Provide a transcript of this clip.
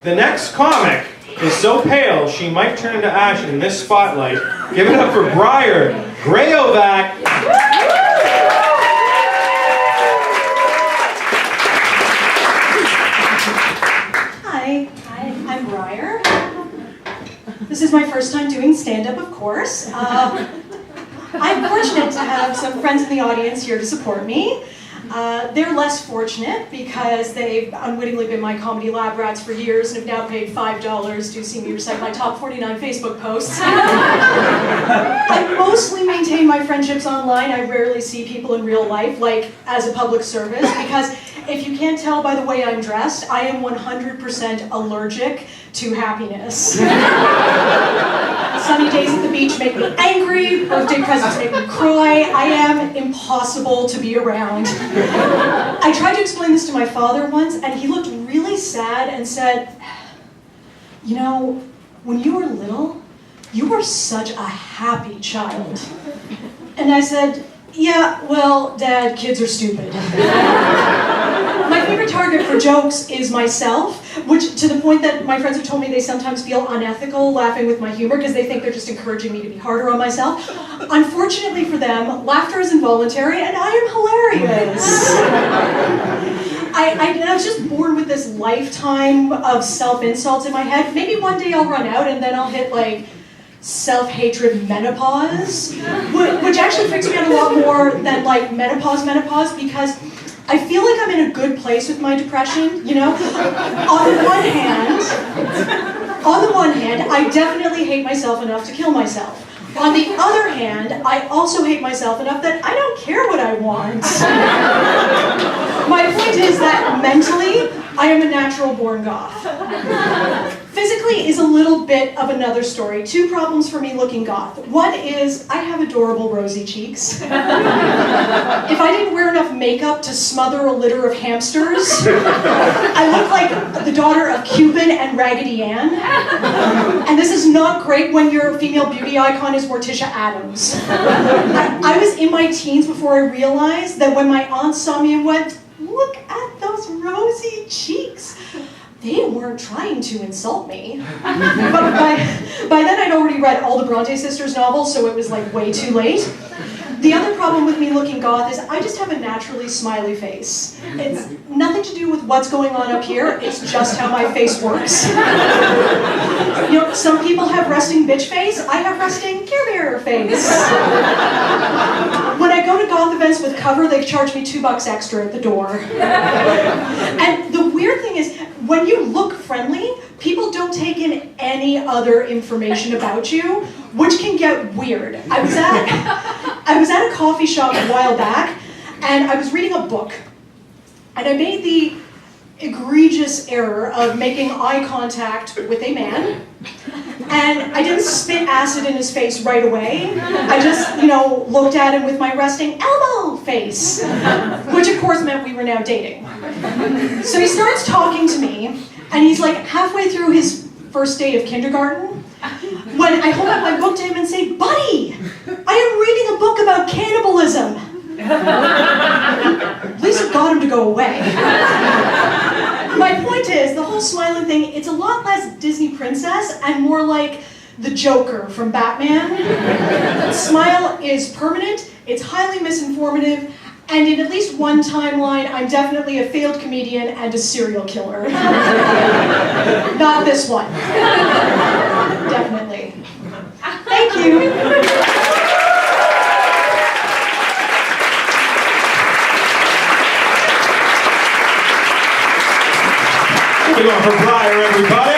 The next comic is so pale she might turn into ash in this spotlight. Give it up for Briar, Graovac. Hi, I'm Briar. This is my first time doing stand-up, of course. I'm fortunate to have some friends in the audience here to support me. They're less fortunate because they've unwittingly been my comedy lab rats for years and have now paid $5 to see me recite my top 49 Facebook posts. I mostly maintain my friendships online. I rarely see people in real life, like as a public service, because if you can't tell by the way I'm dressed, I am 100% allergic to happiness. Sunny days at the beach make me angry, birthday presents make me cry. I am impossible to be around. I tried to explain this to my father once, and he looked really sad and said, "You know, when you were little, you were such a happy child." And I said, "Yeah, well, Dad, kids are stupid." My favorite target for jokes is myself, which to the point that my friends have told me they sometimes feel unethical laughing with my humor because they think they're just encouraging me to be harder on myself. Unfortunately for them, laughter is involuntary and I am hilarious. I was just born with this lifetime of self-insults in my head. Maybe one day I'll run out and then I'll hit like self-hatred menopause, which actually freaks me out a lot more than like menopause because I feel like I'm in a good place with my depression, you know? On the one hand, I definitely hate myself enough to kill myself. On the other hand, I also hate myself enough that I don't care what I want. My point is that mentally, I am a natural-born goth. Physically is a little bit of another story. Two problems for me looking goth. One is I have adorable rosy cheeks. If I didn't wear enough makeup to smother a litter of hamsters, I look like the daughter of Cupid and Raggedy Ann. And this is not great when your female beauty icon is Morticia Addams. I was in my teens before I realized that when my aunt saw me and went, "Look at those rosy cheeks," they weren't trying to insult me. But by then I'd already read all the Bronte sisters novels, so it was like way too late. The other problem with me looking goth is I just have a naturally smiley face. It's nothing to do with what's going on up here, it's just how my face works. You know, some people have resting bitch face, I have resting Care Bear face. When I go to goth events with cover, they charge me $2 extra at the door. And the weird thing is, when you look friendly, people don't take in any other information about you, which can get weird. I was at a coffee shop a while back, and I was reading a book, and I made the egregious error of making eye contact with a man, and I didn't spit acid in his face right away. I just, looked at him with my resting elbow face, which of course meant we were now dating. So he starts talking to me, and he's like halfway through his first day of kindergarten, when I hold up my book to him and say, "Buddy, I am reading a book about cannibalism." At least it got him to go away. My point is, the whole smiling thing, it's a lot less Disney princess and more like the Joker from Batman. Smile is permanent, it's highly misinformative, and in at least one timeline, I'm definitely a failed comedian and a serial killer. Not this one. Definitely. Thank you. We're going for Briar, everybody.